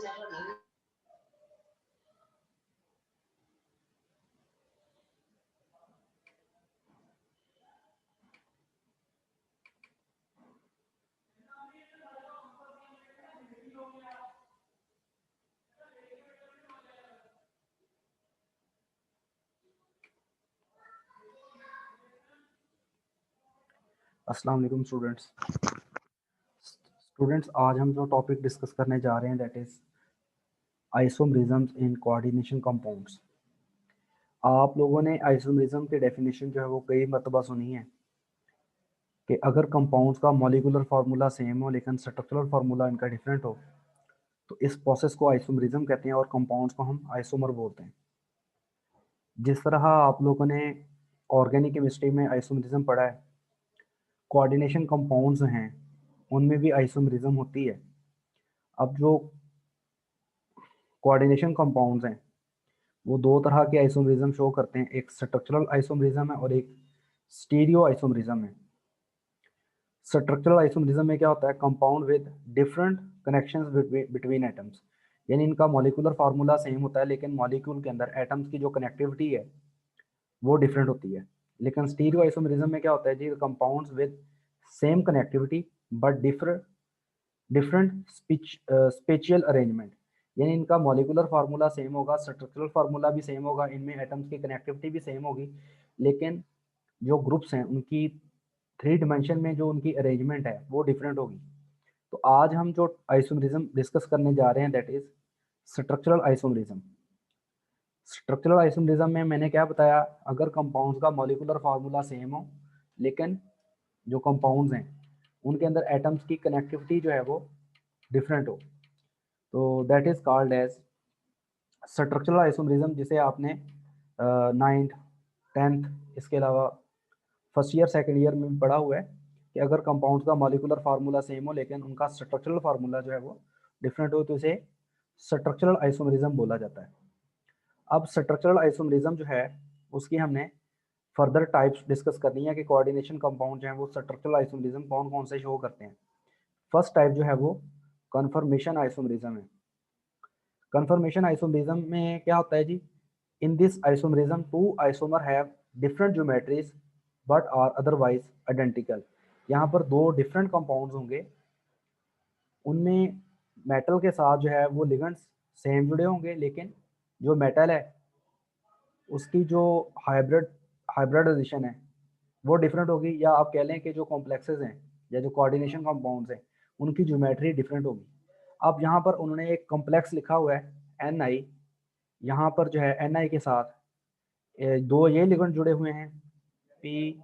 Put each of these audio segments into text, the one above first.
अस्सलाम वालेकुम स्टूडेंट्स, आज हम जो टॉपिक डिस्कस करने जा रहे हैं that is isomerisms in coordination compounds. आप लोगों ने आइसोमरिज्म की डेफिनेशन जो है वो कई मरतबा सुनी है कि अगर कंपाउंड्स का मॉलिक्यूलर फार्मूला सेम हो लेकिन स्ट्रक्चरल फार्मूला इनका डिफरेंट हो तो इस प्रोसेस को आइसोमरिज्म कहते हैं और कंपाउंड्स को हम आइसोमर बोलते हैं। जिस तरह आप लोगों ने ऑर्गेनिक केमिस्ट्री में आइसोमरिज्म पढ़ा है, कोऑर्डिनेशन कंपाउंड्स हैं उनमें भी आइसोमरिज्म होती है। अब जो कोऑर्डिनेशन कंपाउंड्स हैं वो दो तरह के आइसोमरिज्म शो करते हैं, एक स्ट्रक्चरल आइसोमरिज्म है और एक स्टीरियो आइसोमरिज्म है। स्ट्रक्चरल आइसोमरिज्म में क्या होता है, compound with different connections between atoms, यानी इनका मॉलिक्यूलर फार्मूला सेम होता है लेकिन मॉलिक्यूल के अंदर एटम्स की जो कनेक्टिविटी है वो डिफरेंट होती है। लेकिन स्टीरियो आइसोमरिज्म में क्या होता है जी, compounds with same connectivity but different spatial arrangement, यानी इनका मॉलिक्यूलर फार्मूला सेम होगा, स्ट्रक्चरल फार्मूला भी सेम होगा, इनमें एटम्स की कनेक्टिविटी भी सेम होगी, लेकिन जो ग्रुप्स हैं उनकी 3 डायमेंशन में जो उनकी अरेंजमेंट है वो डिफरेंट होगी। तो आज हम जो आइसोमरिज्म डिस्कस करने जा रहे हैं that is structural isomerism. Structural isomerism में मैंने क्या बताया, अगर कंपाउंड्स का मॉलिक्यूलर फार्मूला सेम हो लेकिन जो कंपाउंड्स हैं उनके अंदर एटम्स की कनेक्टिविटी जो है वो डिफरेंट हो तो that is called as structural isomerism, जिसे आपने 9th 10th इसके अलावा फर्स्ट ईयर सेकेंड ईयर में पढ़ा हुआ है कि अगर कंपाउंड्स का मॉलिक्यूलर फार्मूला सेम हो लेकिन उनका स्ट्रक्चरल फार्मूला जो है वो डिफरेंट हो तो इसे स्ट्रक्चरल आइसोमरिज्म बोला जाता है। अब स्ट्रक्चरल आइसोमरिज्म जो है उसकी हमने फर्दर टाइप्स डिस्कस करनी है कि कोऑर्डिनेशन कंपाउंड जो है वो स्ट्रक्चरल आइसोमरिज्म कौन कौन से शो करते हैं। फर्स्ट टाइप जो है वो कन्फर्मेशन आइसोमरिज्म है। कन्फर्मेशन आइसोमरिज्म में क्या होता है जी, in this isomerism two isomer have different geometries but are otherwise identical. यहाँ पर दो डिफरेंट कंपाउंड्स होंगे, उनमें मेटल के साथ जो है वो लिगेंड्स सेम जुड़े होंगे लेकिन जो मेटल है उसकी जो हाइब्रिडाइजेशन है वो डिफरेंट होगी, या आप कह लें कि जो कॉम्प्लेक्सेस हैं या जो कोऑर्डिनेशन कंपाउंड्स हैं उनकी ज्योमेट्री डिफरेंट होगी। अब यहाँ पर उन्होंने एक कॉम्प्लेक्स लिखा हुआ है Ni, यहाँ पर जो है Ni के साथ दो ये लिगेंड जुड़े हुए हैं पी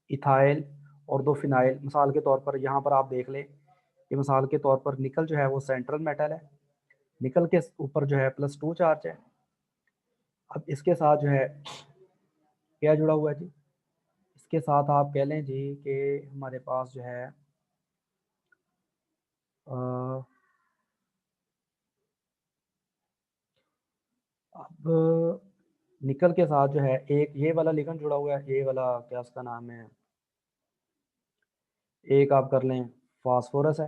इथाइल और दो फिनाइल। मिसाल के तौर पर यहाँ पर आप देख लें कि मिसाल के तौर पर निकल जो है वो सेंट्रल मेटल है, निकल के ऊपर जो है +2 चार्ज है। अब इसके साथ जो है क्या जुड़ा हुआ है जी, इसके साथ आप कह लें जी कि हमारे पास जो है अब निकल के साथ जो है एक ये वाला लिगेंड जुड़ा हुआ है, ये वाला क्या उसका नाम है, एक आप कर लें फास्फोरस है,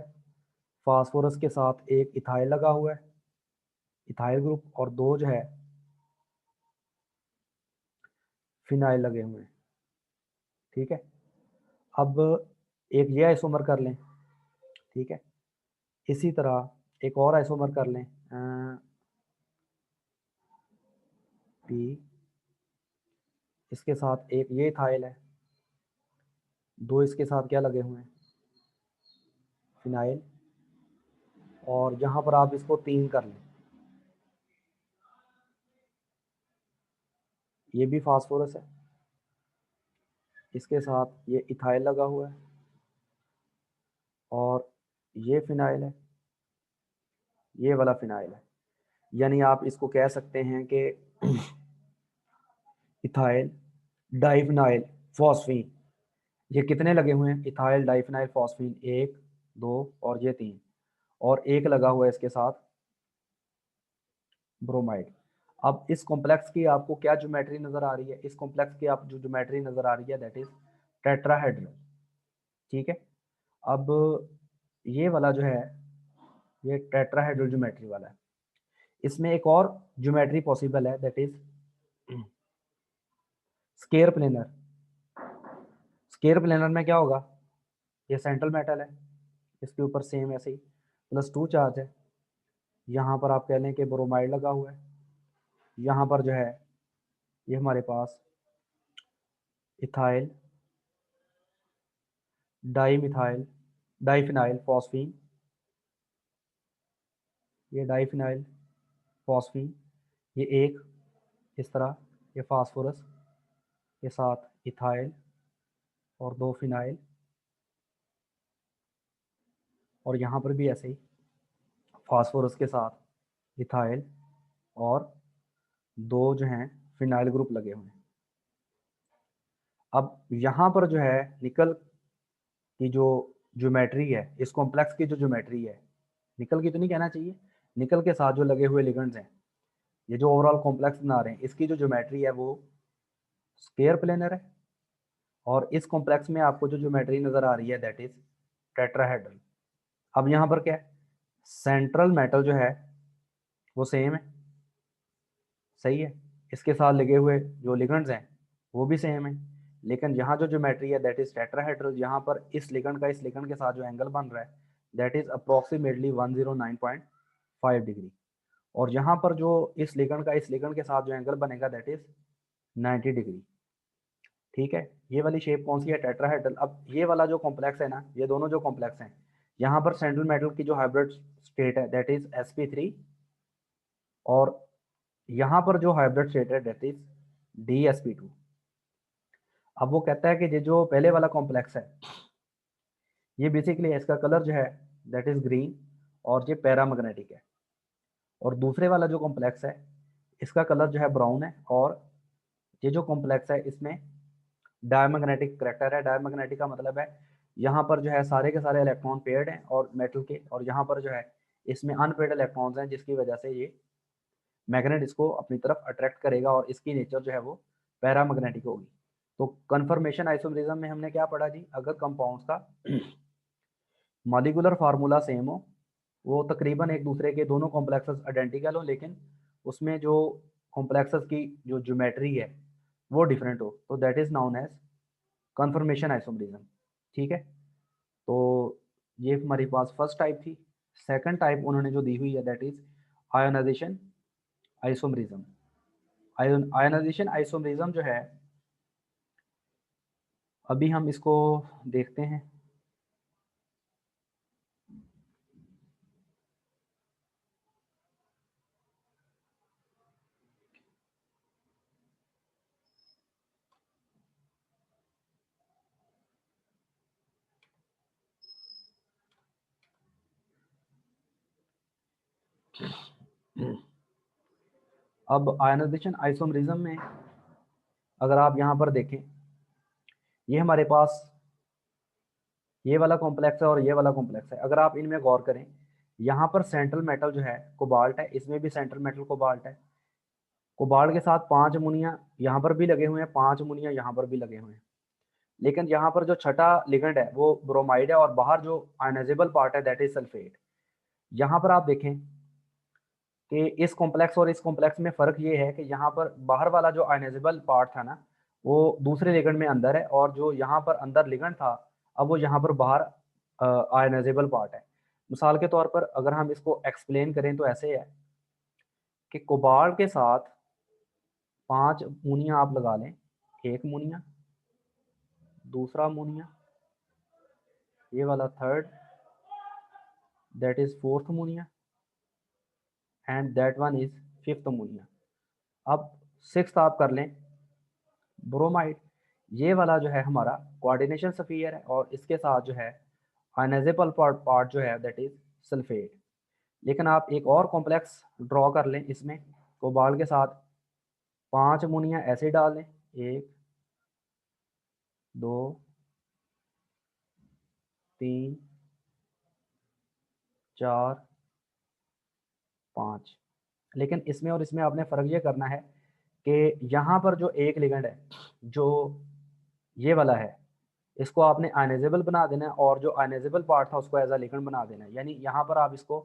फास्फोरस के साथ एक इथाइल लगा हुआ है, इथाइल ग्रुप, और दो जो है फिनाइल लगे हुए हैं। ठीक है, अब एक ये आइसोमर कर लें, ठीक है, इसी तरह एक और आइसोमर कर लें पी, इसके साथ एक ये इथाइल है, दो इसके साथ क्या लगे हुए हैं फिनाइल, और यहाँ पर आप इसको 3 कर लें, ये भी फास्फोरस है, इसके साथ ये इथाइल लगा हुआ है और ये फिनाइल है, ये वाला फिनाइल है। यानी आप इसको कह सकते हैं कि इथाइल डाइफिनाइल फॉस्फीन, ये कितने लगे हुए हैं, इथाइल डाइफिनाइल फॉस्फीन 1 2 और ये 3, और एक लगा हुआ है इसके साथ ब्रोमाइड। अब इस कॉम्प्लेक्स की आपको क्या ज्योमेट्री नजर आ रही है, इस कॉम्प्लेक्स की आप जो ज्योमेट्री नजर आ रही है दैट इज टेट्राहेड्रल। ठीक है, अब ये वाला जो है ये टेट्राहेड्रल ज्योमेट्री वाला है। इसमें एक और ज्योमेट्री पॉसिबल है, that is square planar. Square planar में क्या होगा, ये सेंट्रल मेटल है, इसके ऊपर सेम ऐसे ही +2 चार्ज है, यहाँ पर आप कह लें कि ब्रोमाइड लगा हुआ है, यहाँ पर जो है ये हमारे पास इथाइल डाईमिथाइल डाईफिनाइल फॉस्फीन, ये डाईफिनाइल फॉस्फीन, ये एक इस तरह, ये फास्फोरस के साथ इथाइल और 2 फिनाइल, और यहाँ पर भी ऐसे ही फास्फोरस के साथ इथाइल और 2 जो हैं फिनाइल ग्रुप लगे हुए हैं। अब यहाँ पर जो है निकल की जो ज्योमेट्री है, इस कॉम्प्लेक्स की जो ज्योमेट्री है, निकल की तो नहीं कहना चाहिए, निकल के साथ जो लगे हुए लिगेंड्स हैं, ये जो ओवरऑल कॉम्प्लेक्स बना रहे हैं, इसकी जो ज्योमेट्री है वो स्केयर प्लेनर है, और इस कॉम्प्लेक्स में आपको जो ज्योमेट्री नजर आ रही है दैट इज टेट्राहेड्रल। अब यहाँ पर क्या है, सेंट्रल मेटल जो है वो सेम है, सही है, इसके साथ लगे हुए जो लिगेंड्स हैं वो भी सेम है, लेकिन यहाँ जो ज्योमेट्री है दैट इज टेट्राहेड्रल, यहाँ पर इस लिगेंड का इस लिगेंड के साथ जो एंगल बन रहा है दैट इज अप्रोक्सीमेटली 109.5 डिग्री, और यहाँ पर जो इस लिगेंड का इस लिगेंड के साथ जो एंगल बनेगा दैट इज 90 डिग्री। ठीक है, ये वाली शेप कौन सी है, टेट्राहेड्रल। अब ये वाला जो कॉम्प्लेक्स है ना, ये दोनों जो कॉम्प्लेक्स हैं, यहाँ पर सेंट्रल मेटल की जो हाइब्रिड स्टेट है दैट इज sp3, और यहाँ पर जो हाइब्रिड स्टेट है दैट इज dsp2। अब वो कहता है कि ये जो पहले वाला कॉम्प्लेक्स है, ये बेसिकली इसका कलर जो है दैट इज ग्रीन, और ये पैरामैग्नेटिक है, और दूसरे वाला जो कॉम्प्लेक्स है इसका कलर जो है ब्राउन है, और ये जो कॉम्प्लेक्स है इसमें डायमैग्नेटिक करेक्टर है। डायमैग्नेटिक का मतलब है यहाँ पर जो है सारे के सारे इलेक्ट्रॉन पेयर्ड हैं और मेटल के, और यहाँ पर जो है इसमें अनपेयर्ड इलेक्ट्रॉन्स हैं, जिसकी वजह से ये मैग्नेट इसको अपनी तरफ अट्रैक्ट करेगा, और इसकी नेचर जो है वो पैरामैग्नेटिक होगी। तो कन्फर्मेशन आइसोमेरिज्म में हमने क्या पढ़ा जी, अगर कंपाउंड्स का मॉलिक्यूलर फार्मूला सेम हो, वो तकरीबन एक दूसरे के दोनों कॉम्प्लेक्सेस आइडेंटिकल हो, लेकिन उसमें जो कॉम्प्लेक्सेस की जो ज्योमेट्री है वो डिफरेंट हो, तो that is known as conformation isomerism. ठीक है, तो ये हमारे पास फर्स्ट टाइप थी। सेकंड टाइप उन्होंने जो दी हुई है that is ionization isomerism. Ionization isomerism जो है, अभी हम इसको देखते हैं। अब आयोनाइजेशन आइसोमेरिज्म में अगर आप यहाँ पर देखें, ये हमारे पास ये वाला कॉम्प्लेक्स है और ये वाला कॉम्प्लेक्स है। अगर आप इनमें गौर करें, यहाँ पर सेंट्रल मेटल जो है कोबाल्ट है, इसमें भी सेंट्रल मेटल कोबाल्ट है। कोबाल्ट के साथ 5 अमोनिया यहाँ पर भी लगे हुए हैं, 5 अमोनिया यहाँ पर भी लगे हुए हैं, लेकिन यहाँ पर जो छठा लिगेंड है वो ब्रोमाइड है, और बाहर जो आयनाइजेबल पार्ट है दैट इज सल्फेट। यहाँ पर आप देखें कि इस कॉम्प्लेक्स और इस कॉम्प्लेक्स में फ़र्क ये है कि यहाँ पर बाहर वाला जो आयनाइजेबल पार्ट था ना, वो दूसरे लिगेंड में अंदर है, और जो यहाँ पर अंदर लिगेंड था अब वो यहाँ पर बाहर आयनाइजेबल पार्ट है। मिसाल के तौर पर अगर हम इसको एक्सप्लेन करें तो ऐसे है कि कोबाल्ट के साथ 5 अमोनिया आप लगा लें, एक अमोनिया, दूसरा अमोनिया, ये वाला third, that is fourth ammonia, and that one is fifth ammonia. अब सिक्स्थ आप कर लें ब्रोमाइड, ये वाला जो है हमारा कोऑर्डिनेशन सफियर है, और इसके साथ जो है आयनाइजेबल पार्ट जो है दैट इज सल्फेट। लेकिन आप एक और कॉम्प्लेक्स ड्रॉ कर लें, इसमें कोबाल्ट के साथ 5 अमोनिया ऐसे डाल लें, 1 2 3 4 5। लेकिन इसमें और इसमें आपने फ़र्क ये करना है कि यहाँ पर जो एक लिगेंड है जो ये वाला है, इसको आपने आयनाइजेबल बना देना है, और जो आयनाइजेबल पार्ट था उसको एज अ लिगेंड बना देना है। यानी यहाँ पर आप इसको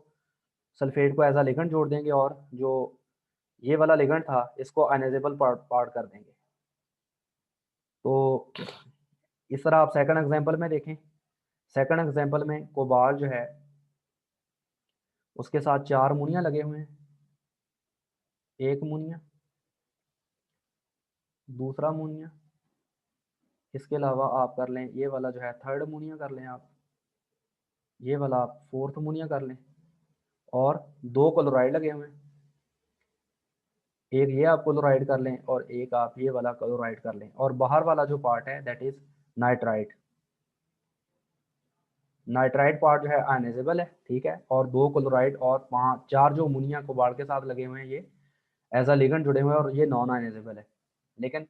सल्फेट को एज अ लिगेंड जोड़ देंगे और जो ये वाला लिगेंड था इसको आयनाइजेबल पार्ट कर देंगे। तो इस तरह आप सेकंड एग्जांपल में देखें, सेकंड एग्जांपल में कोबाल्ट जो है उसके साथ 4 अमोनिया लगे हुए हैं, एक अमोनिया, दूसरा अमोनिया, इसके अलावा आप कर लें ये वाला जो है थर्ड अमोनिया कर लें, आप ये वाला आप फोर्थ अमोनिया कर लें, और 2 क्लोराइड लगे हुए हैं, एक ये आप क्लोराइड कर लें और एक आप ये वाला क्लोराइड कर लें, और बाहर वाला जो पार्ट है that is nitrite. Nitrite part जो है आयनाइजेबल है, ठीक है, और 2 क्लोराइड और 4 जो अमोनिया कोबाल्ट के साथ लगे हुए हैं ये एज अ लिगेंड जुड़े हुए हैं और ये नॉन आयनाइजेबल है। लेकिन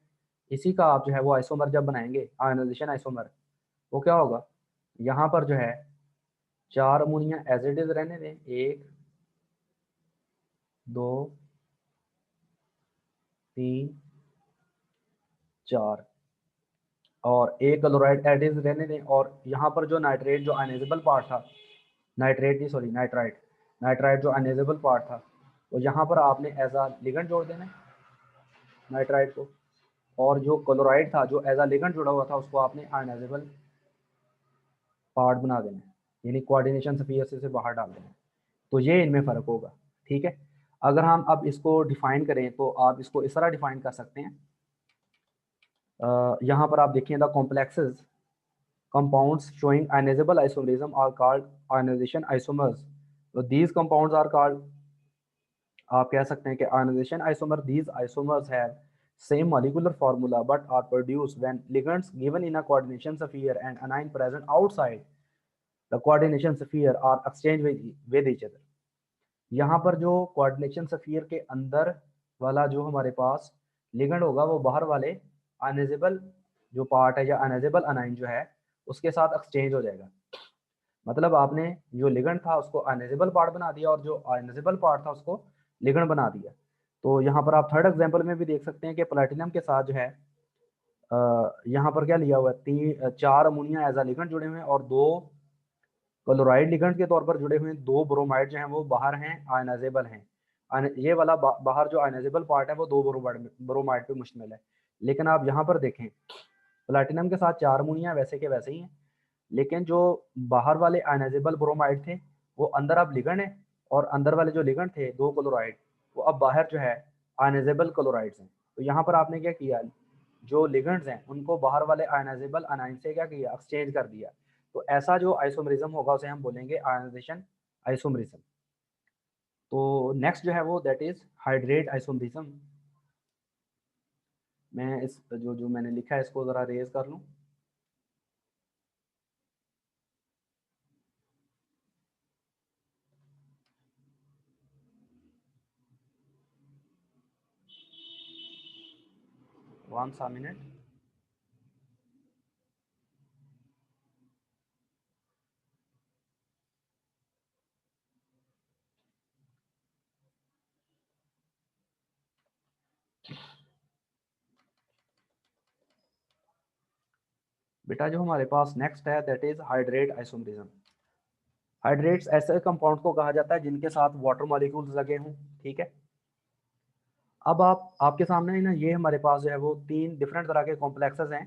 इसी का आप जो है वो आइसोमर जब बनाएंगे, आयनाइजेशन आइसोमर, वो क्या होगा, यहाँ पर जो है 4 अमोनिया एज इट इज रहने दें, 1 2 3 4, और एक क्लोराइड एड इज रहने दें, और यहाँ पर जो नाइट्रेट जो अनएजेबल पार्ट था, नाइट्रेट नहीं सॉरी नाइट्राइट, नाइट्राइट जो अनएजेबल पार्ट था तो यहाँ पर आपने एज आ लिगेंड जोड़ देना है नाइट्राइट को, और जो क्लोराइड था जो एज आ लिगेंड जुड़ा हुआ था उसको आपने आयनाइजेबल पार्ट बना देना है, यानी कोऑर्डिनेशन स्फीयर से बाहर डाल देना है। तो ये इनमें फ़र्क होगा, ठीक है। अगर हम अब इसको डिफाइन करें तो आप इसको इस तरह डिफाइन कर सकते हैं, यहाँ पर आप देखिए the complexes compounds showing ionizable isomerism are called ionization isomers. So these compounds are called, आप कह सकते हैं कि ionization isomer, these isomers have same molecular formula but are produced when ligands given in a coordination sphere and anion present outside the coordination sphere are exchanged with each other. यहाँ पर जो coordination sphere के अंदर वाला जो हमारे पास ligand होगा वो बाहर वाले ionizable जो पार्ट है या ionizable anion जो है उसके साथ एक्सचेंज हो जाएगा। मतलब आपने जो लिगेंड था उसको आयनाइजेबल पार्ट बना दिया और जो आयनाइजेबल पार्ट था उसको लिगेंड बना दिया। तो यहाँ पर आप थर्ड एग्जांपल में भी देख सकते हैं कि प्लैटिनम के साथ जो है यहाँ पर क्या लिया हुआ है, 4 अमोनिया एज अ लिगेंड जुड़े हुए हैं और 2 क्लोराइड लिगेंड के तौर पर जुड़े हुए हैं, 2 ब्रोमाइड जो हैं वो बाहर हैं, आयनाइजेबल हैं। ये वाला बाहर जो आयनाइजेबल पार्ट है वो 2 ब्रोमाइड पे मुश्तमिल है। लेकिन आप यहाँ पर देखें प्लैटिनम के साथ 4 अमोनिया वैसे के वैसे ही हैं, लेकिन जो बाहर वाले आयनाइजेबल ब्रोमाइड थे वो अंदर अब लिगेंड है, और अंदर वाले जो लिगेंड थे 2 क्लोराइड वो अब बाहर जो है आयनाइजेबल क्लोराइड्स हैं। तो यहाँ पर आपने क्या किया, जो लिगेंड्स हैं उनको बाहर वाले आयनाइजेबल अनाइन से क्या किया, एक्सचेंज कर दिया। तो ऐसा जो आइसोमरिज्म होगा उसे हम बोलेंगे आयनाइजेशन आइसोमरिज्म। तो नेक्स्ट जो है वो दैट इज हाइड्रेट आइसोमरिज्म। मैं इस जो मैंने लिखा है इसको ज़रा रेज कर लूँ। वन सा मिनट। बेटा जो हमारे पास नेक्स्ट है that is hydrate isomerism. Hydrates ऐसे कंपाउंड को कहा जाता है जिनके साथ वाटर मॉलिक्यूल्स लगे हों, ठीक है। अब आपके सामने ना ये हमारे पास जो है वो 3 डिफरेंट तरह के कॉम्प्लेक्सेस हैं।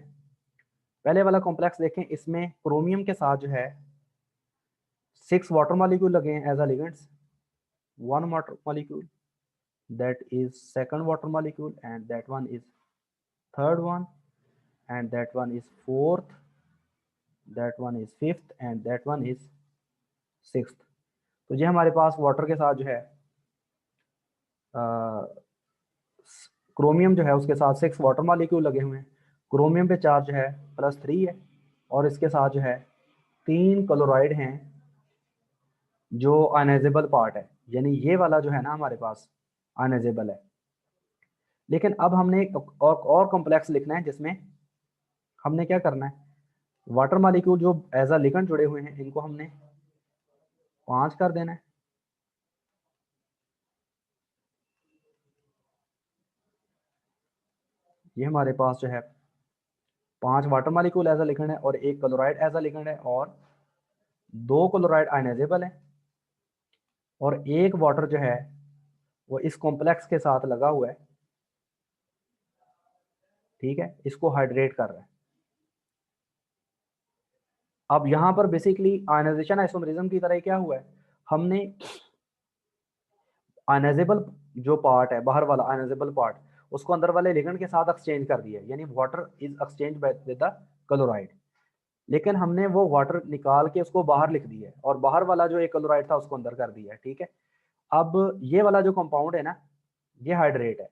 पहले वाला कॉम्प्लेक्स देखें, इसमें क्रोमियम के साथ जो है 6 वाटर मॉलिक्यूल लगे हैं as a ligands, 1 water molecule, that is second water molecule, and that one is third one, and that one is fourth, that one is fifth, and that one is sixth. तो ये हमारे पास water के साथ जो है chromium जो है उसके साथ 6 वाटर मॉलिक्यूल लगे हुए हैं। क्रोमियम पे चार्ज है +3 है, और इसके साथ जो है 3 क्लोराइड हैं जो अनएजेबल पार्ट है, यानी ये वाला जो है ना हमारे पास अनएजेबल है। लेकिन अब हमने एक और कॉम्प्लेक्स लिखना है जिसमें हमने क्या करना है, वाटर मॉलिक्यूल जो एज अ लिगेंड जुड़े हुए हैं इनको हमने 5 कर देना है। ये हमारे पास जो है 5 water molecule as a ligand है और 1 क्लोराइड एज अ लिगेंड है, और 2 क्लोराइड आयनाइजेबल है और एक वाटर जो है वो इस कॉम्प्लेक्स के साथ लगा हुआ है, ठीक है, इसको हाइड्रेट कर रहा है। अब यहाँ पर बेसिकली आयनाइजेशन आइसोमरिज्म की तरह क्या हुआ है, हमने आयनाइजेबल जो पार्ट है, बाहर वाला आयनाइजेबल पार्ट, उसको अंदर वाले लिगेंड के साथ एक्सचेंज कर दिया, यानी water is exchange with the chloride. लेकिन हमने वो वाटर निकाल के उसको बाहर लिख दिया है और बाहर वाला जो एक क्लोराइड था उसको अंदर कर दिया है, ठीक है। अब ये वाला जो कंपाउंड है ना, ये हाइड्रेट है।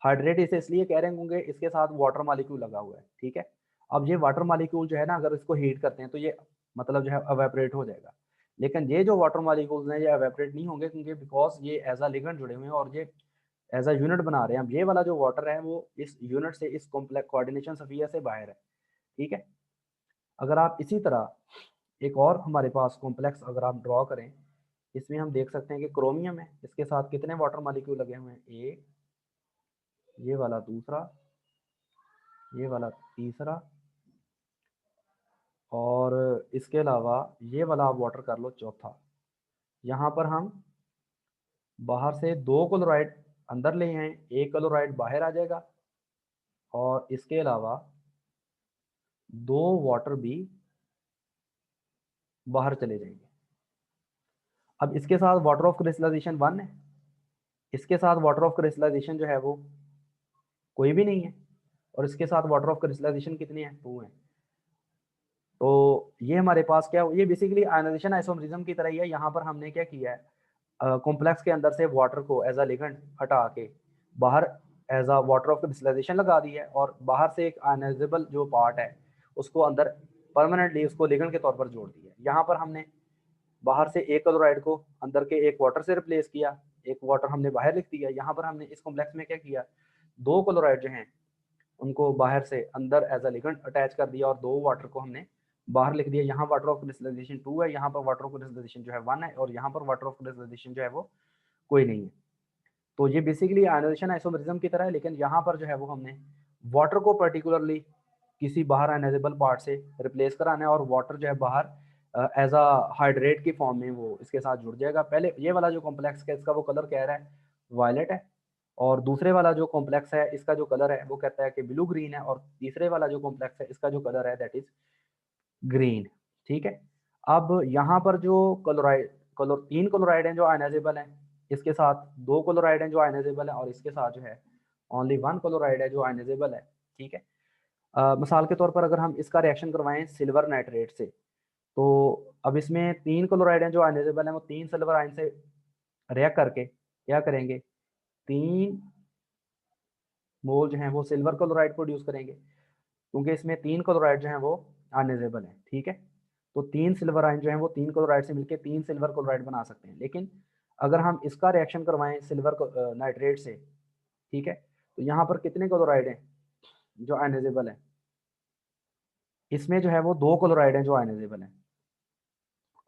हाइड्रेट इसे इसलिए कह रहे होंगे इसके साथ वाटर मॉलिक्यूल लगा हुआ है, ठीक है। अब ये वाटर मॉलिक्यूल जो है ना, अगर इसको हीट करते हैं तो ये मतलब जो है एवेपोरेट हो जाएगा। लेकिन ये जो वाटर मॉलिक्यूल्स हैं ये एवेपोरेट नहीं होंगे, क्योंकि बिकॉज ये एज अ लिगेंड जुड़े हुए हैं और ये एज अ यूनिट बना रहे हैं। अब ये वाला जो वाटर है वो इस यूनिट से, इस कॉम्प्लेक्स कोऑर्डिनेशन स्फीयर से बाहर है, ठीक है। अगर आप इसी तरह एक और हमारे पास कॉम्प्लेक्स अगर आप ड्रॉ करें, इसमें हम देख सकते हैं कि क्रोमियम है, इसके साथ कितने वाटर मॉलिक्यूल लगे हुए हैं, एक, ये वाला दूसरा, ये वाला तीसरा, और इसके अलावा ये वाला आप वाटर कर लो चौथा। यहाँ पर हम बाहर से दो क्लोराइड अंदर ले आए, एक क्लोराइड बाहर आ जाएगा, और इसके अलावा दो वाटर भी बाहर चले जाएंगे। अब इसके साथ वाटर ऑफ क्रिस्टलाइजेशन 1 है, इसके साथ वाटर ऑफ क्रिस्टलाइजेशन जो है वो कोई भी नहीं है, और इसके साथ वाटर ऑफ क्रिस्टलाइजेशन कितने हैं, 2 हैं। तो ये हमारे पास क्या, ये बेसिकली आयनाइजेशन आइसोमरिज्म की तरह ही है। यहाँ पर हमने क्या किया है, कॉम्प्लेक्स के अंदर से वाटर को एज अ लिगेंड हटा के बाहर as a water of crystallization लगा दी है, और बाहर से एक आयनाइजेबल जो पार्ट है उसको अंदर परमानेंटली उसको लिगेंड के तौर पर जोड़ दिया। यहाँ पर हमने बाहर से एक क्लोराइड को अंदर के एक वाटर से रिप्लेस किया, एक वाटर हमने बाहर लिख दिया। यहाँ पर हमने इस कॉम्प्लेक्स में क्या किया, दो क्लोराइड जो हैं उनको बाहर से अंदर एज अ लिगेंड अटैच कर दिया, और दो वाटर को हमने बाहर लिख दिया। यहाँ वाटर ऑफ क्रिस्टलाइजेशन 2 है, यहाँ पर वाटर ऑफ क्रिस्टलाइजेशन जो है 1 है, और यहाँ पर वाटर ऑफ क्रिस्टलाइजेशन जो है वो कोई नहीं है। तो ये बेसिकली आयनाइजेशन आइसोमरिज्म की तरह है, लेकिन यहाँ पर जो है वो हमने वाटर को पर्टिकुलरली किसी बाहर आयनाइजेबल पार्ट से रिप्लेस कराना है, और वाटर जो है बाहर एज अ हाइड्रेट की फॉर्म में वो इसके साथ जुड़ जाएगा। पहले ये वाला जो कॉम्प्लेक्स है इसका वो कलर कह रहा है वायलेट है, और दूसरे वाला जो कॉम्प्लेक्स है इसका जो कलर है वो कहता है कि ब्लू ग्रीन है, और तीसरे वाला जो कॉम्प्लेक्स है इसका जो कलर है दैट इज ग्रीन, ठीक है। अब यहाँ पर जो क्लोराइड तीन क्लोराइड हैं जो आयनाइजेबल हैं, इसके साथ दो क्लोराइड हैं जो आयनाइजेबल है, और इसके साथ जो है ओनली 1 क्लोराइड है जो आयनाइजेबल है, ठीक है। मिसाल के तौर पर अगर हम इसका रिएक्शन करवाएं सिल्वर नाइट्रेट से, तो अब इसमें 3 क्लोराइड हैं जो आयनाइजेबल हैं, वो 3 सिल्वर आयन से रिएक्ट करके क्या करेंगे, 3 मोल जो हैं वो सिल्वर क्लोराइड प्रोड्यूस करेंगे, क्योंकि इसमें 3 क्लोराइड जो हैं वो अनएजेबल हैं, ठीक है। तो 3 सिल्वर आयन जो हैं वो 3 क्लोराइड से मिलकर 3 सिल्वर क्लोराइड बना सकते हैं। लेकिन अगर हम इसका रिएक्शन करवाएं सिल्वर नाइट्रेट से, ठीक है, तो यहाँ पर कितने क्लोराइड हैं जो अनएजेबल हैं, इसमें जो है वो 2 क्लोराइड हैं जो अनएजेबल हैं।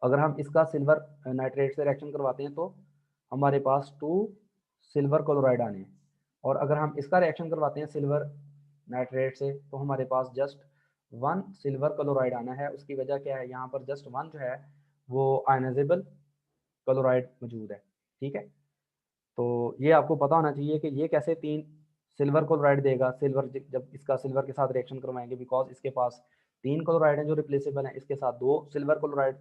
अगर हम इसका सिल्वर नाइट्रेट से रिएक्शन करवाते हैं तो हमारे पास 2 सिल्वर क्लोराइड आने हैं, और अगर हम इसका रिएक्शन करवाते हैं सिल्वर नाइट्रेट से तो हमारे पास जस्ट 1 सिल्वर क्लोराइड आना है। उसकी वजह क्या है, यहाँ पर जस्ट 1 जो है वो आयनाइजेबल क्लोराइड मौजूद है, ठीक है। तो ये आपको पता होना चाहिए कि ये कैसे 3 सिल्वर क्लोराइड देगा, सिल्वर जब इसका सिल्वर के साथ रिएक्शन करवाएंगे, बिकॉज इसके पास 3 क्लोराइड हैं जो रिप्लेसेबल हैं, इसके साथ 2 सिल्वर क्लोराइड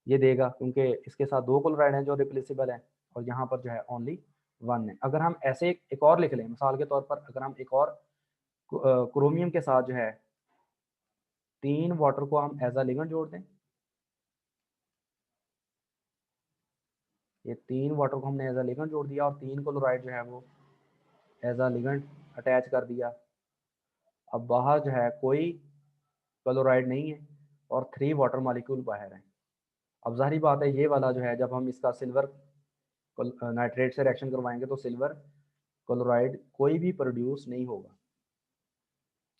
ये देगा, क्योंकि इसके साथ 2 क्लोराइड हैं जो रिप्लेसेबल हैं, और यहाँ पर जो है ओनली 1 है। अगर हम ऐसे एक और लिख लें, मिसाल के तौर पर अगर हम एक और क्रोमियम के साथ जो है 3 वाटर को हम एज अ लिगेंड जोड़ दें, ये 3 वाटर को हमने एज अ लिगेंड जोड़ दिया, और 3 क्लोराइड जो है वो एज अ लिगेंड अटैच कर दिया। अब बाहर जो है कोई क्लोराइड नहीं है, और 3 वाटर मॉलिक्यूल बाहर हैं। अब जाहिर बात है ये वाला जो है जब हम इसका सिल्वर नाइट्रेट से रिएक्शन करवाएंगे तो सिल्वर क्लोराइड कोई भी प्रोड्यूस नहीं होगा,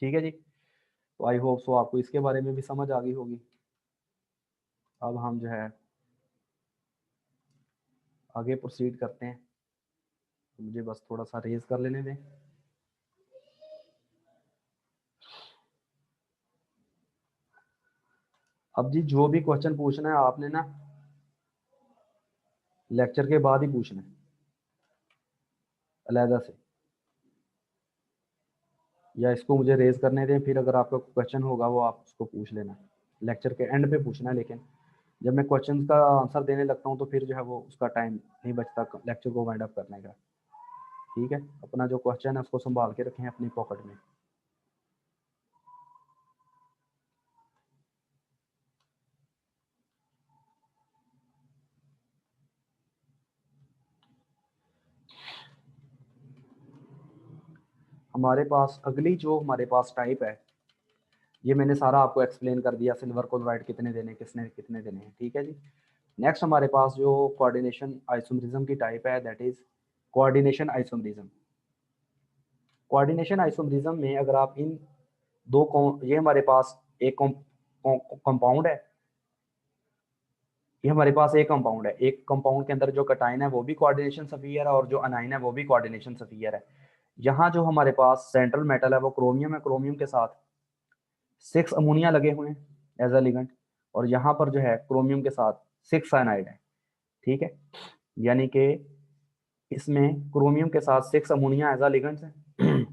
ठीक है जी। तो आई होप सो आपको इसके बारे में भी समझ आ गई होगी। अब हम जो है आगे प्रोसीड करते हैं, मुझे बस थोड़ा सा रेज कर लेने दें। अब जी जो भी क्वेश्चन पूछना है आपने ना लेक्चर के बाद ही पूछना है अलहदा से, या इसको मुझे रेज करने दें, फिर अगर आपका क्वेश्चन होगा वो आप उसको पूछ लेना, लेक्चर के एंड पे पूछना है। लेकिन जब मैं क्वेश्चन का आंसर देने लगता हूँ तो फिर जो है वो उसका टाइम नहीं बचता लेक्चर को वाइंड अप करने का। ठीक है, अपना जो क्वेश्चन है उसको संभाल के रखें अपनी पॉकेट में। हमारे पास अगली जो हमारे पास टाइप है, ये मैंने सारा आपको एक्सप्लेन कर दिया, सिल्वर क्लोराइड कितने देने, किसने कितने देने हैं। ठीक है जी। नेक्स्ट हमारे पास जो कोऑर्डिनेशन आइसोमरिज्म की टाइप है that is coordination isomerism. Coordination isomerism में अगर आप इन ये हमारे पास एक कंपाउंड है, ये हमारे पास एक कंपाउंड है, एक कंपाउंड के अंदर जो कटाइन है वो भी कोऑर्डिनेशन सफियर है और जो अनाइन है वो भी कोऑर्डिनेशन सफियर है। यहाँ जो हमारे पास सेंट्रल मेटल है वो क्रोमियम है, क्रोमियम के साथ 6 अमोनिया लगे हुए हैं एज अ लिगेंड, और यहाँ पर जो है क्रोमियम के साथ 6 साइनाइड है। ठीक है, यानी कि इसमें क्रोमियम के साथ 6 अमोनिया एज अ लिगेंड्स है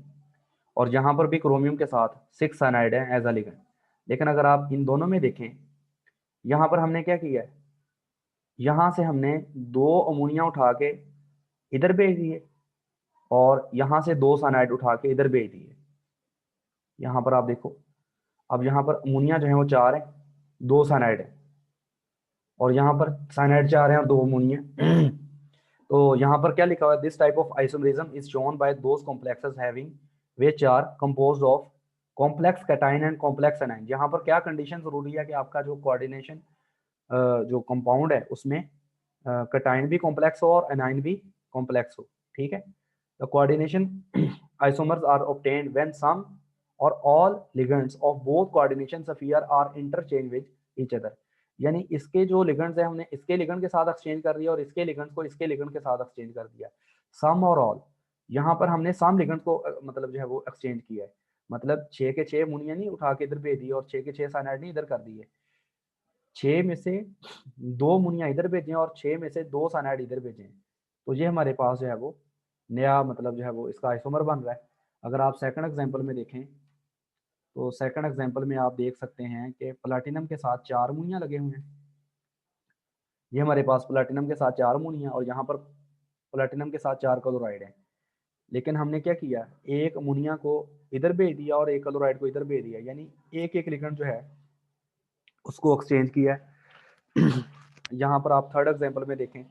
और यहाँ पर भी क्रोमियम के साथ 6 साइनाइड है एज अ लिगेंड। लेकिन अगर आप इन दोनों में देखें, यहाँ पर हमने क्या किया है, यहाँ से हमने 2 अमोनिया उठा के इधर भेज दिए और यहाँ से 2 साइनाइड उठा के इधर भेज दिए। यहाँ पर आप देखो, अब यहाँ पर अमोनिया जो है वो 4 है, 2 साइनाइड है, और यहाँ पर साइनाइड 4 है और 2 अमोनिया। तो यहाँ पर क्या लिखा हुआ है, this type of isomerism is shown by those complexes having which are composed of complex cation and complex anion. यहाँ पर क्या कंडीशन जरूरी है कि आपका जो कोऑर्डिनेशन जो कंपाउंड है उसमें कैटाइन भी कॉम्प्लेक्स हो और एनाइन भी कॉम्प्लेक्स हो। ठीक है, the coordination isomers are obtained when some or all ligands of both coordination sphere are interchange with each other. यानी इसके जो लिगेंड्स है हमने इसके लिगेंड के साथ एक्सचेंज कर दिया और इसके लिगेंड को इसके लिगेंड के साथ एक्सचेंज कर दिया। सम और ऑल, यहाँ पर हमने सम लिगेंड को मतलब जो है वो एक्सचेंज किया है, मतलब 6 के 6 अमोनिया नहीं उठा के इधर भेज दिए और 6 के 6 साइनाइड नहीं इधर कर दिए, 6 में से 2 अमोनिया इधर भेजे और 6 में से 2 साइनाइड इधर भेजे। तो ये हमारे पास जो है वो नया मतलब जो है वो इसका आइसोमर बन रहा है। अगर आप सेकंड एग्जांपल में देखें तो सेकंड एग्जांपल में आप देख सकते हैं कि प्लाटिनम के साथ 4 अमोनिया लगे हुए हैं। ये हमारे पास प्लाटिनम के साथ 4 अमोनिया और यहाँ पर प्लाटिनम के साथ 4 क्लोराइड है। लेकिन हमने क्या किया, एक अमोनिया को इधर भेज दिया और एक क्लोराइड को इधर भेज दिया, यानी एक एक लिगेंड जो है उसको एक्सचेंज किया है। यहाँ पर आप थर्ड एग्जांपल में देखें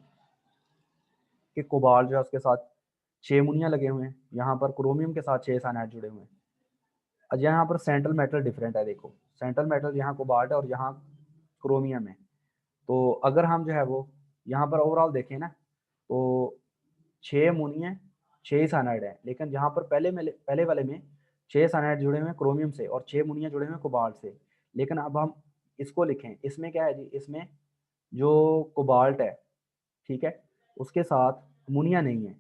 कि कोबाल्ट जो है उसके साथ 6 अमोनिया लगे हुए हैं, यहाँ पर क्रोमियम के साथ 6 साइनाइड जुड़े हुए हैं। अब यहाँ पर सेंट्रल मेटल डिफरेंट है, देखो सेंट्रल मेटल यहाँ कोबाल्ट है और यहाँ क्रोमियम है। तो अगर हम जो है वो यहाँ पर ओवरऑल देखें ना तो 6 अमोनिया 6 साइनाइड है, लेकिन यहाँ पर पहले वाले में 6 साइनाइड जुड़े हुए हैं क्रोमियम से और 6 अमोनिया जुड़े हुए हैं कोबाल्ट से। लेकिन अब हम इसको लिखें, इसमें क्या है जी, इसमें जो कोबाल्ट है ठीक है उसके साथ अमोनिया नहीं है,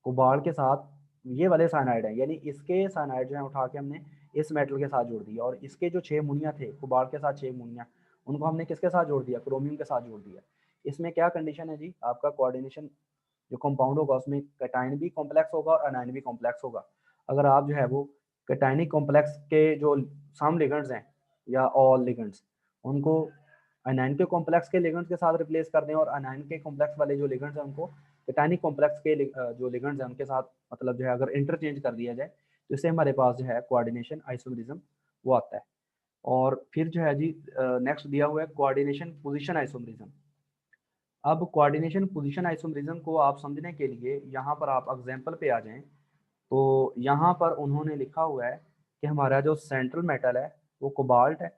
कोबाल्ट के साथ ये वाले साइनाइड है, यानी इसके साइनाइड जो है उठा के हमने इस मेटल के साथ जोड़ दिया और इसके जो 6 अमोनिया थे कोबाल्ट के साथ 6 अमोनिया उनको हमने किसके साथ जोड़ दिया, क्रोमियम के साथ जोड़ दिया। इसमें क्या कंडीशन है जी, आपका कोऑर्डिनेशन जो कंपाउंड होगा उसमें कैटाइन भी कॉम्प्लेक्स होगा और अनाइन भी कॉम्प्लेक्स होगा। अगर आप जो है वो कैटाइनिक कॉम्प्लेक्स के जो सम लिगेंड्स हैं या ऑल लिगेंड्स उनको अनाइन के कॉम्प्लेक्स के लिगेंड्स के साथ रिप्लेस कर दें और अनाइन के कॉम्प्लेक्स वाले जो लिगेंड्स हैं उनको कैटाइनिक कॉम्प्लेक्स के जो लिगेंड्स हैं उनके साथ मतलब जो है अगर इंटरचेंज कर दिया जाए तो इससे हमारे पास जो है कोऑर्डिनेशन आइसोमरिज्म वो आता है। और फिर जो है जी नेक्स्ट दिया हुआ है कोऑर्डिनेशन पोजीशन आइसोमरिज्म। अब कोऑर्डिनेशन पोजीशन आइसोमरिज्म को आप समझने के लिए यहाँ पर आप एग्जांपल पे आ जाएं तो यहाँ पर उन्होंने लिखा हुआ है कि हमारा जो सेंट्रल मेटल है वो कोबाल्ट है,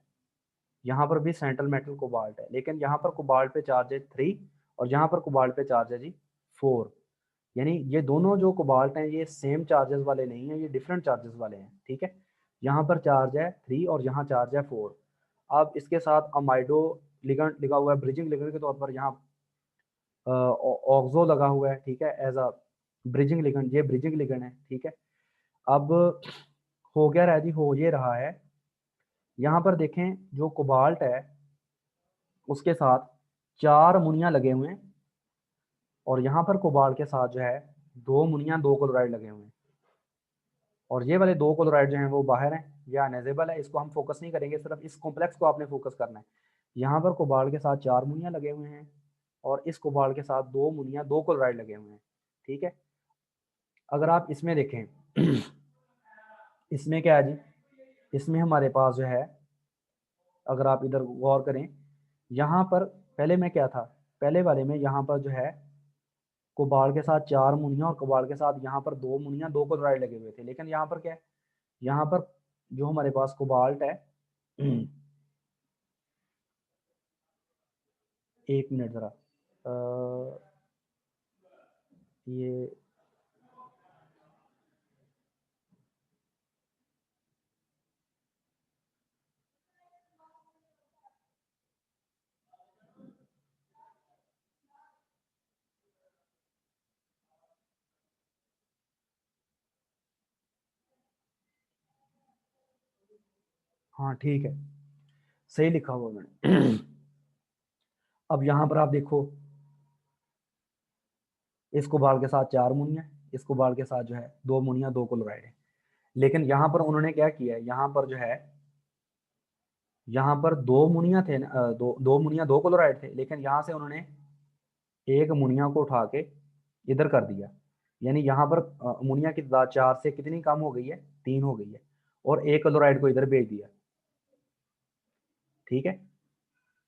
यहाँ पर भी सेंट्रल मेटल कोबाल्ट है, लेकिन यहाँ पर कोबाल्ट पे चार्ज है 3 और यहाँ पर कोबाल्ट पे चार्ज है जी 4। यानी ये दोनों जो कोबाल्ट हैं ये सेम चार्जेस वाले नहीं है, ये डिफरेंट चार्जेस वाले हैं। ठीक है, यहाँ पर चार्ज है 3 और यहाँ चार्ज है 4। अब इसके साथ अमाइडो लिगेंड लिखा हुआ है, ब्रिजिंग लिगेंड के तौर पर यहाँ ऑक्सो लगा हुआ है। ठीक है, एज अ ब्रिजिंग लिगेंड, ये ब्रिजिंग लिगेंड है। ठीक है, अब हो गया रहा जी, हो ये रहा है, यहाँ पर देखें जो कोबाल्ट है उसके साथ 4 अमोनिया लगे हुए हैं और यहाँ पर कोबाल्ट के साथ जो है दो मुनिया दो क्लोराइड लगे हुए हैं, और ये वाले दो क्लोराइड जो हैं वो बाहर हैं, ये अनएजेबल है, इसको हम फोकस नहीं करेंगे, सिर्फ इस कॉम्प्लेक्स को आपने फोकस करना है। यहाँ पर कोबाल्ट के साथ चार मुनिया लगे हुए हैं और इस कोबाल्ट के साथ दो मुनिया दो क्लोराइड लगे हुए हैं, ठीक है। अगर आप इसमें देखें इसमें क्या है जी, इसमें हमारे पास जो है, अगर आप इधर गौर करें, यहाँ पर पहले में क्या था, पहले वाले में यहाँ पर जो है कोबाल्ट के साथ चार मुनिया और कोबाल्ट के साथ यहाँ पर दो मुनिया दो क्लोराइड लगे हुए थे, लेकिन यहाँ पर क्या है, यहाँ पर जो हमारे पास कोबाल्ट है एक मिनट ज़रा, ये हाँ ठीक है, सही लिखा हुआ मैंने अब यहाँ पर आप देखो, इस कोबाल्ट के साथ चार मुनिया, इस कोबाल्ट के साथ जो है दो मुनिया दो क्लोराइड है, लेकिन यहाँ पर उन्होंने क्या किया है, यहाँ पर जो है, यहाँ पर दो मुनिया थे दो मुनिया दो क्लोराइड थे, लेकिन यहाँ से उन्होंने एक मुनिया को उठा के इधर कर दिया, यानी यहाँ पर मुनिया की तादाद चार से कितनी कम हो गई है, तीन हो गई है, और एक क्लोराइड को इधर भेज दिया, ठीक है।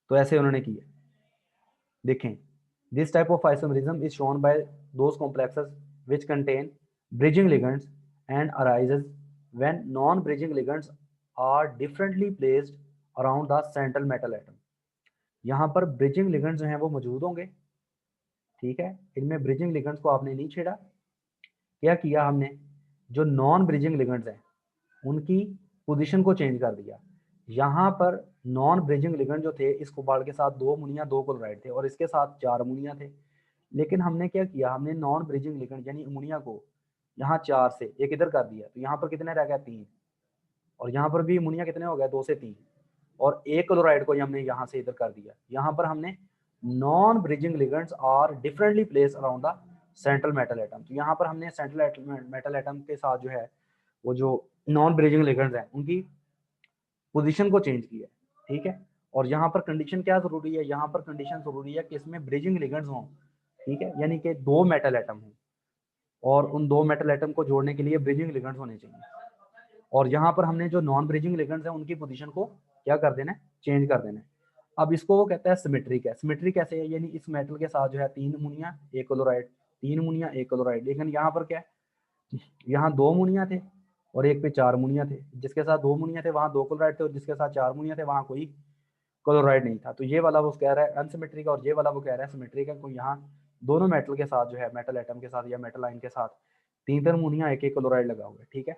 तो ऐसे उन्होंने किया, देखें, this type of isomerism is shown by those complexes which contain bridging ligands and arises when non bridging ligands are differently placed around the central metal atom. यहाँ पर ब्रिजिंग लिगेंड्स जो हैं वो मौजूद होंगे, ठीक है, इनमें ब्रिजिंग लिगेंड्स को आपने नहीं छेड़ा, क्या किया हमने, जो नॉन ब्रिजिंग लिगेंड्स हैं उनकी पोजीशन को चेंज कर दिया। यहाँ पर नॉन ब्रिजिंग लिगेंड जो थे, इस कोबाल्ट के साथ दो मुनिया दो क्लोराइड थे और इसके साथ चार मुनिया थे, लेकिन हमने क्या किया, हमने नॉन ब्रिजिंग लिगेंड यानी अमोनिया को यहाँ चार से एक इधर कर दिया, तो यहाँ पर कितने रह गया, तीन, और यहाँ पर भी अमोनिया कितने हो गए, दो से तीन, और एक क्लोराइड को हमने यहाँ से इधर कर दिया। यहाँ पर हमने non bridging ligands are differently place around the central metal atom, तो यहाँ पर हमने सेंट्रल मेटल एटम के साथ जो है वो जो नॉन ब्रिजिंग लिगेंड्स हैं उनकी पोजीशन को चेंज किया, ठीक है। और यहाँ पर कंडीशन क्या जरूरी है, यहाँ पर कंडीशन जरूरी है कि इसमें ब्रिजिंग लिगेंड्स हों, ठीक है, यानी कि दो मेटल एटम हों, और उन दो मेटल एटम को जोड़ने के लिए ब्रिजिंग लिगेंड्स होने चाहिए। और यहाँ पर हमने जो नॉन ब्रिजिंग लिगेंड्स हैं उनकी पोजीशन को क्या कर देना है, चेंज कर देना है। अब इसको वो कहता है सिमेट्रिक है। सिमेट्रिक कैसे है, यानी इस मेटल के साथ जो है तीन मुनिया एक क्लोराइड, तीन मुनिया एक क्लोराइड, लेकिन यहाँ पर क्या है, यहाँ दो मुनिया थे और एक पे चार मुनिया थे, जिसके साथ दो मुनिया थे वहाँ दो क्लोराइड थे और जिसके साथ चार मुनिया थे वहाँ कोई क्लोराइड नहीं था। तो ये वाला वो कह रहा है अनसिमेट्रिक और ये वाला वो कह रहा है सिमेट्रिक है। कोई यहाँ दोनों मेटल के साथ जो है, मेटल एटम के साथ या मेटल आयन के साथ तीन तीन मुनिया एक एक क्लोराइड लगा हुआ है, ठीक है।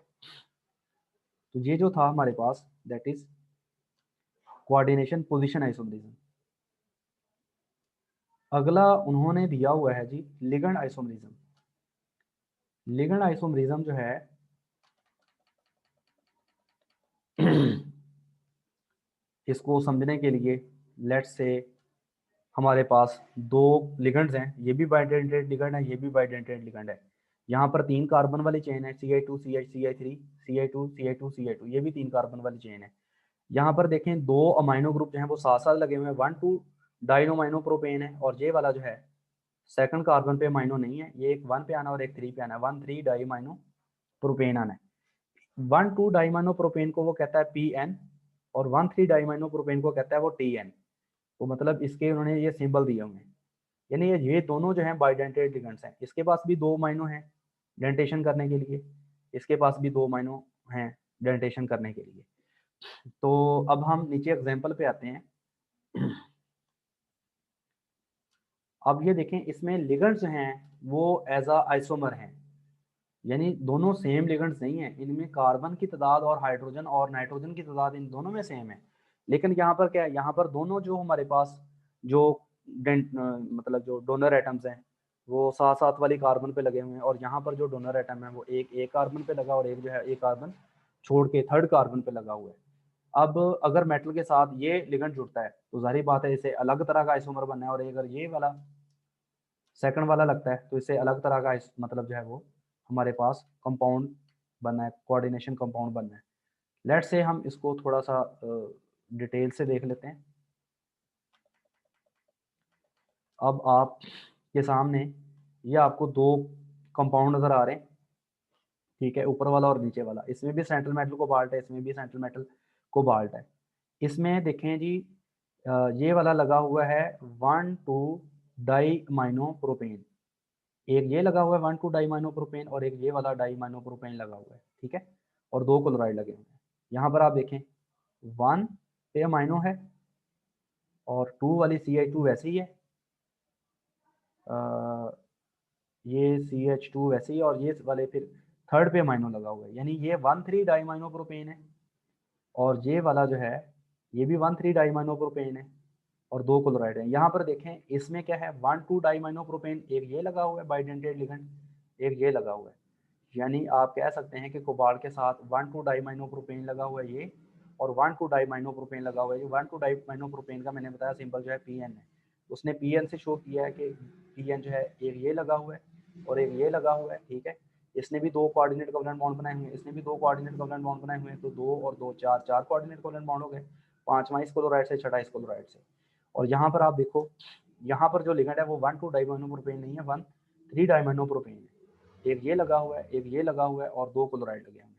तो ये जो था हमारे पास that is coordination position isomerism. अगला उन्होंने दिया हुआ है जी लिगेंड आइसोमेरिज्म। लिगेंड आइसोमेरिज्म जो है इसको समझने के लिए लेट्स से हमारे पास दो लिगेंड्स हैं, ये भी बाइडेंटेड लिगेंड है, ये भी बाइडेंटेड लिगेंड है। यहाँ पर तीन कार्बन वाली चेन है, CH2 CH CH3 CH2 CH2 CH2, ये भी तीन कार्बन वाली चेन है। यहाँ पर देखें दो अमाइनो ग्रुप जो हैं वो साथ साथ लगे हुए हैं, 1,2 डाइनोमाइनो प्रोपेन है, और ये वाला जो है सेकंड कार्बन पे अमाइनो नहीं है, ये एक 1 पे आना और एक 3 पे आना है, 1,3 डाइमाइनो प्रोपेन आना है। 1,2 डाइमाइनो प्रोपेन को वो कहता है PN और 1,3 डाइमाइनो प्रोपेन को कहता है वो TN। तो मतलब इसके उन्होंने ये सिंबल दिए हुए हैं, यानी ये दोनों जो हैं बाइडेंटेड लिगेंड्स हैं। इसके पास भी दो माइनो हैं डेंटेशन करने के लिए, इसके पास भी दो माइनो हैं डेंटेशन करने के लिए। तो अब हम नीचे एग्जांपल पे आते हैं। अब ये देखें, इसमें लिगेंड्स हैं वो एज अ आइसोमर हैं, यानी दोनों सेम लिगेंड्स नहीं है, इनमें कार्बन की तादाद और हाइड्रोजन और नाइट्रोजन की तादाद इन दोनों में सेम है। लेकिन यहाँ पर क्या है, यहाँ पर दोनों जो हमारे पास जो मतलब जो डोनर एटम्स हैं वो साथ साथ वाली कार्बन पे लगे हुए हैं, और यहाँ पर जो डोनर एटम है वो एक कार्बन पे लगा और एक जो है एक कार्बन छोड़ के थर्ड कार्बन पे लगा हुआ है। अब अगर मेटल के साथ ये लिगेंड जुड़ता है तो जाहिर बात है इसे अलग तरह का आइसोमर बनना है, और अगर ये वाला सेकंड वाला लगता है, तो इससे अलग तरह का मतलब जो है वो हमारे पास कंपाउंड बनना है, कोऑर्डिनेशन कंपाउंड बनना है। लेट्स से हम इसको थोड़ा सा डिटेल से देख लेते हैं। अब आप के सामने ये आपको दो कंपाउंड नज़र आ रहे हैं, ठीक है, ऊपर वाला और नीचे वाला। इसमें भी सेंट्रल मेटल कोबाल्ट है, इसमें भी सेंट्रल मेटल कोबाल्ट है। इसमें देखें जी, ये वाला लगा हुआ है 1,2 डाइमाइनो प्रोपेन, एक ये लगा हुआ है 1,2 डाइमाइनो प्रोपेन और एक ये वाला डाइमाइनो प्रोपेन लगा हुआ है, ठीक है, और दो क्लोराइड लगे हुए हैं। यहाँ पर आप देखें 1 पे अमाइनो है और 2 वाली CH2 वैसे ही है, ये CH2 वैसे ही, और ये वाले फिर थर्ड पे अमाइनो लगा हुआ है, यानी ये 1,3 डाइमाइनो प्रोपेन है, और ये वाला जो है ये भी 1,3 डाइमाइनो प्रोपेन है और दो क्लोराइड है। यहाँ पर देखें इसमें क्या है 1,2 डाइमाइनो प्रोपेन, एक ये लगा हुआ है बाइडेंटेड लिगेंड, एक ये लगा हुआ है, यानी आप कह सकते हैं कि कोबाल्ट के साथ 1,2 डाइमाइनो प्रोपेन लगा हुआ है ये, और 1,2 डाइमाइनो प्रोपेन लगा हुआ है ये। 1,2 डाइमाइनो प्रोपेन का मैंने बताया सिंबल जो है PN है, उसने PN से शो किया है कि PN जो है एक ये लगा हुआ है और एक ये लगा हुआ है, ठीक है। इसने भी दो कोऑर्डिनेट कोवेलेंट बॉन्ड बनाए हुए हैं, इसने भी दो कोऑर्डिनेट कोवेलेंट बॉन्ड बनाए हुए हैं, तो दो और दो चार, चार कोऑर्डिनेट कोवेलेंट बॉन्ड हो गए, पांचवा इस क्लोराइड से, छठा इस क्लोराइड से। और यहाँ पर आप देखो, यहाँ पर जो लिगेंड है वो 1,2 डाइमाइनो प्रोपेन नहीं है, 1,3 डाइमाइनो प्रोपेन है, एक ये लगा हुआ है, एक ये लगा हुआ है और दो क्लोराइड लगे हुए हैं,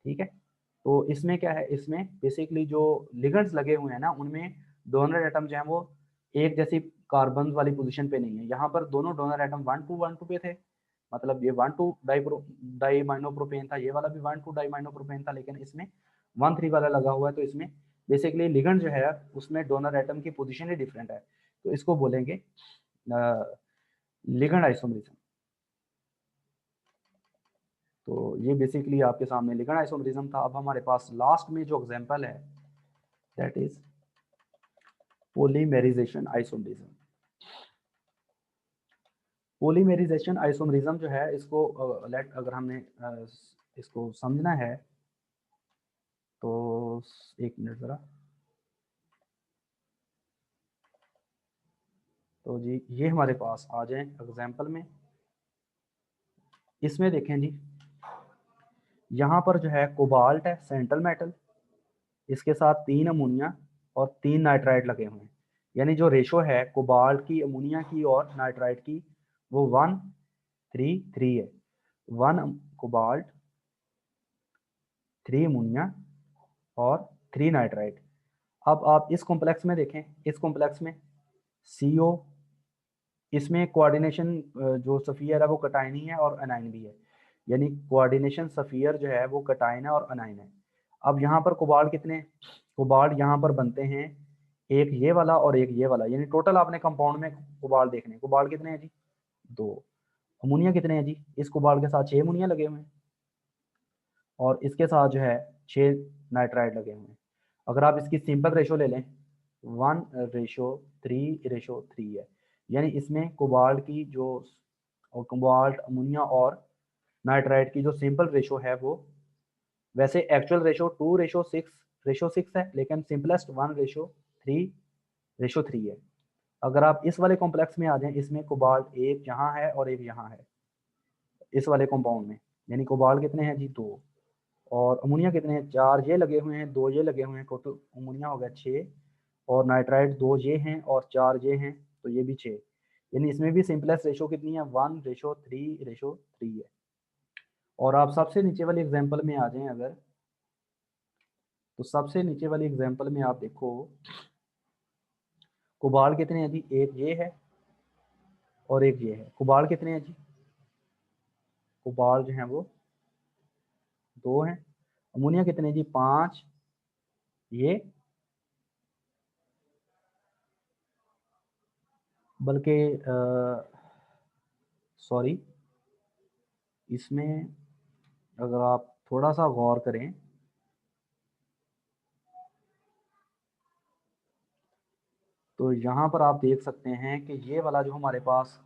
ठीक है। तो इसमें क्या है, इसमें बेसिकली जो लिगेंड्स लगे हुए हैं ना, उनमें डोनर एटम जो है वो एक जैसी कार्बन वाली पोजीशन पे नहीं है। यहाँ पर दोनों डोनर एटम 1,2 पे थे, मतलब ये 1,2 डाइमाइनोप्रोपेन था, ये वाला भी 1,2 डाइमाइनोप्रोपेन था, लेकिन इसमें 1,3 वाला लगा हुआ है। तो इसमें बेसिकली लिगेंड जो है उसमें डोनर एटम की पोजीशन ही डिफरेंट है, तो इसको बोलेंगे लिगेंड आइसोमरिज्म। तो ये बेसिकली आपके सामने लिगेंड आइसोमरिज्म था। अब हमारे पास लास्ट में जो एग्जांपल है that is polymerization isomerism. Polymerization isomerism जो है इसको अगर हमने इसको समझना है तो एक मिनट ज़रा। तो जी ये हमारे पास आ जाए एग्जांपल में, इसमें देखें जी, यहाँ पर जो है कोबाल्ट है सेंट्रल मेटल, इसके साथ 3 अमोनिया और 3 नाइट्राइड लगे हुए हैं, यानी जो रेशो है कोबाल्ट की, अमोनिया की और नाइट्राइड की वो 1:3:3 है। 1 कोबाल्ट, 3 अमोनिया और 3 नाइट्राइड। अब आप इस कॉम्प्लेक्स में देखें, इस कॉम्प्लेक्स में CO, इसमें कोऑर्डिनेशन जो सफियर है वो कटायन ही है और अनाइन भी है, यानी कोऑर्डिनेशन सफियर जो है वो कटायन है और अनाइन है। अब यहाँ पर कोबाल्ट कितने, कोबाल्ट यहाँ पर बनते हैं एक ये वाला और एक ये वाला, यानी टोटल आपने कंपाउंड में कोबाल्ट देखने, कोबाल्ट कितने हैं जी 2। अमोनिया कितने हैं जी, इस कोबाल्ट के साथ 6 अमोनिया लगे हुए हैं और इसके साथ जो है 6 नाइट्राइड लगे हुए हैं। अगर आप इसकी सिंपल रेशो ले लें 1:3:3 है, यानी इसमें कोबाल्ट की जो, और कोबाल्ट, अमोनिया और नाइट्राइड की जो सिंपल रेशो है वो, वैसे एक्चुअल रेशो 2:6 है, लेकिन सिंपलेस्ट 1:3:3 है। अगर आप इस वाले कॉम्प्लेक्स में आ जाएं, इसमें कोबाल्ट एक यहाँ है और एक यहाँ है इस वाले कंपाउंड में, यानी कोबाल्ट कितने हैं जी 2, और अमोनिया कितने हैं 4, ये लगे हुए हैं, 2 ये लगे हुए हैं, टोटल अमोनिया हो गया 6, और नाइट्राइड 2 ये हैं और 4 ये हैं, तो ये भी 6, यानी इसमें भी सिंपलेस्ट रेशो कितनी है 1:3:3 है। और आप सबसे नीचे वाली एग्जांपल में आ जाएं अगर, तो सबसे नीचे वाली एग्जांपल में आप देखो कोबाल्ट कितने हैं जी, एक ये है और एक ये है। कोबाल्ट कितने हैं जी, कोबाल्ट जो है वो 2 हैं। अमोनिया कितने जी 5, ये बल्कि सॉरी, इसमें अगर आप थोड़ा सा गौर करें तो यहाँ पर आप देख सकते हैं कि ये वाला जो हमारे पास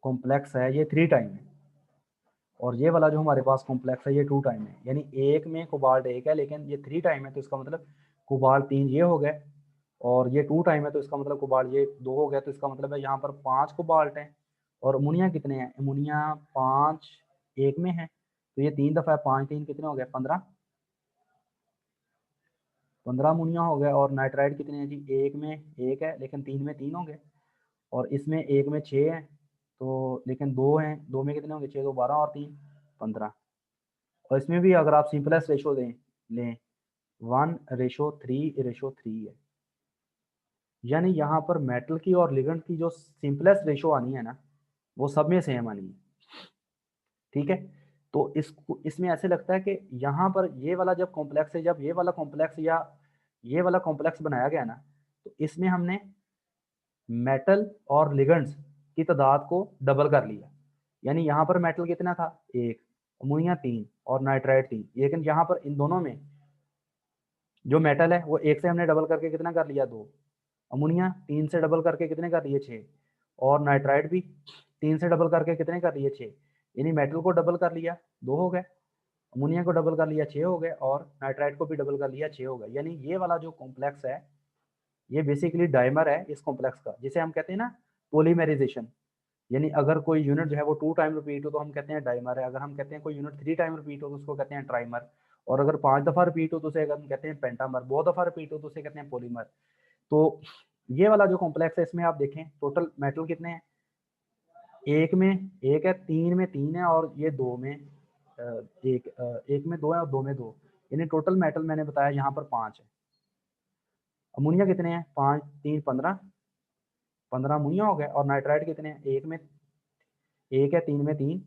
कॉम्प्लेक्स है ये 3 टाइम है, और ये वाला जो हमारे पास कॉम्प्लेक्स है ये 2 टाइम है, यानी एक में कोबाल्ट एक है लेकिन ये 3 टाइम है, तो इसका मतलब कोबाल्ट 3 ये हो गए और ये 2 टाइम है तो इसका मतलब कोबाल्ट ये 2 हो गया, तो इसका मतलब है यहाँ पर 5 कोबाल्ट हैं। और अमोनिया कितने हैं, अमोनिया 5 एक में है, तो ये 3 दफ़ा है, 5 3 कितने हो गए 15, 15 अमोनिया हो गया। और नाइट्राइड कितने हैं जी, एक में एक है लेकिन 3 में 3 हो गए, और इसमें एक में 6 है, तो लेकिन 2 हैं, 2 में कितने होंगे 6 2 12 और 3 15। और इसमें भी अगर आप सिंपलेस्ट रेशो दें लें 1:3:3 है, यानी यहाँ पर मेटल की और लिगेंड की जो सिंपलेस्ट रेशो आनी है ना, वो सब में सेम आनी है। ठीक है, तो इसमें ऐसे लगता है कि यहाँ पर ये वाला जब कॉम्प्लेक्स है, जब ये वाला कॉम्प्लेक्स या ये वाला कॉम्प्लेक्स बनाया गया ना, तो इसमें हमने मेटल और लिगेंड्स की तादाद को डबल कर लिया। यानी यहाँ पर मेटल कितना था 1, अमोनिया 3 और नाइट्राइड 3, लेकिन यहाँ पर इन दोनों में जो मेटल है वो 1 से हमने डबल करके कितना कर लिया 2, अमोनिया 3 से डबल करके कितने कर लिए 6, और नाइट्राइड भी 3 से डबल करके कितने कर लिए 6। यानी मेटल को डबल कर लिया 2 हो गए, अमोनिया को डबल कर लिया 6 हो गए, और नाइट्राइड को भी डबल कर लिया 6 हो गए। यानी ये वाला जो कॉम्प्लेक्स है ये बेसिकली डाइमर है इस कॉम्प्लेक्स का, जिसे हम कहते हैं ना पॉलीमेराइजेशन। यानी अगर कोई यूनिट जो है वो 2 टाइम रिपीट हो तो हम कहते हैं डाइमर है, अगर हम कहते हैं कोई यूनिट 3 टाइम रिपीट हो तो उसको कहते हैं ट्राइमर, और अगर 5 दफ़ा रिपीट हो तो उसे हम कहते हैं पेंटामर, 2 दफ़ा रिपीट हो तो उसे कहते हैं पॉलीमर। तो ये वाला जो कॉम्प्लेक्स है इसमें आप देखें टोटल मेटल कितने हैं, एक में एक है, 3 में 3 है, और ये 2 में एक में 2 है और 2 में 2, यानी टोटल मेटल मैंने बताया यहाँ पर 5 है। अमोनिया कितने हैं 5 3 15, 15 अमोनिया हो गए, और नाइट्राइड कितने हैं, एक में एक है, 3 में 3,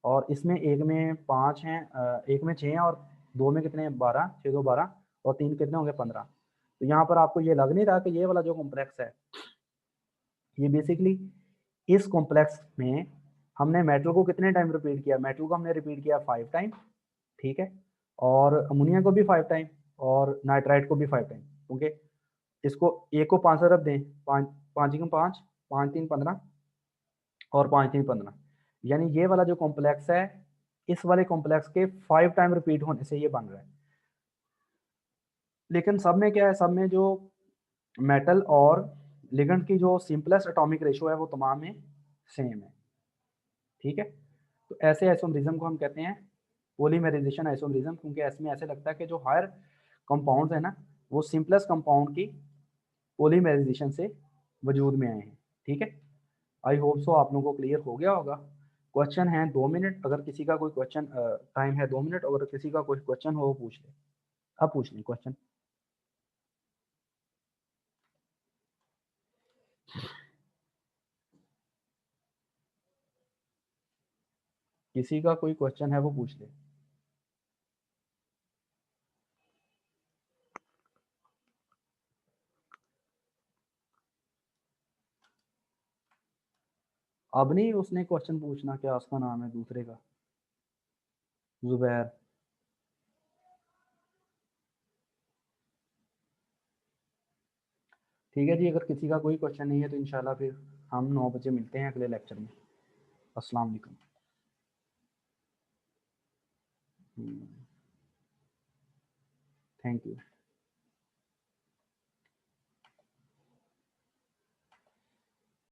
और इसमें एक में 5 हैं, एक में 6 हैं, और 2 में कितने हैं 12, 6 2 12, और 3 कितने होंगे 15। तो यहाँ पर आपको ये लग नहीं रहा कि ये वाला जो कॉम्प्लेक्स है ये बेसिकली इस कॉम्प्लेक्स में हमने मेटल को कितने टाइम रिपीट किया, मेटल को हमने रिपीट किया 5 टाइम, ठीक है, और अमोनिया को भी 5 टाइम, और नाइट्राइड को भी 5 टाइम, क्योंकि इसको एक को 5 अरब दें, 5 5 5 5 3 15 और 5 3 15, यानी ये वाला जो कॉम्प्लेक्स है इस वाले कॉम्प्लेक्स के 5 टाइम रिपीट होने से ये बन रहा है। लेकिन सब में क्या है, सब में जो मेटल और लिगेंड की जो सिंपलेस्ट एटॉमिक रेशो है वो तमाम में सेम है। ठीक है, तो ऐसे आइसोमरिज्म को हम कहते हैं पॉलीमेराइजेशन आइसोमरिज्म, क्योंकि इसमें ऐसे लगता है कि जो हायर कंपाउंड्स है ना वो सिंपलेस्ट कंपाउंड की पॉलीमेराइजेशन से वजूद में आए हैं। ठीक है, आई होप सो आप लोगों को क्लियर हो गया होगा। क्वेश्चन है 2 मिनट, अगर किसी का कोई क्वेश्चन, टाइम है 2 मिनट, अगर किसी का कोई क्वेश्चन हो वो पूछ ले, अब पूछ लें क्वेश्चन। किसी का कोई क्वेश्चन है वो पूछ ले। अब नहीं उसने क्वेश्चन पूछना, क्या उसका नाम है दूसरे का, जुबैर। ठीक है जी, अगर किसी का कोई क्वेश्चन नहीं है तो इंशाल्लाह फिर हम 9 बजे मिलते हैं अगले लेक्चर में। अस्सलाम वालेकुम। Thank you.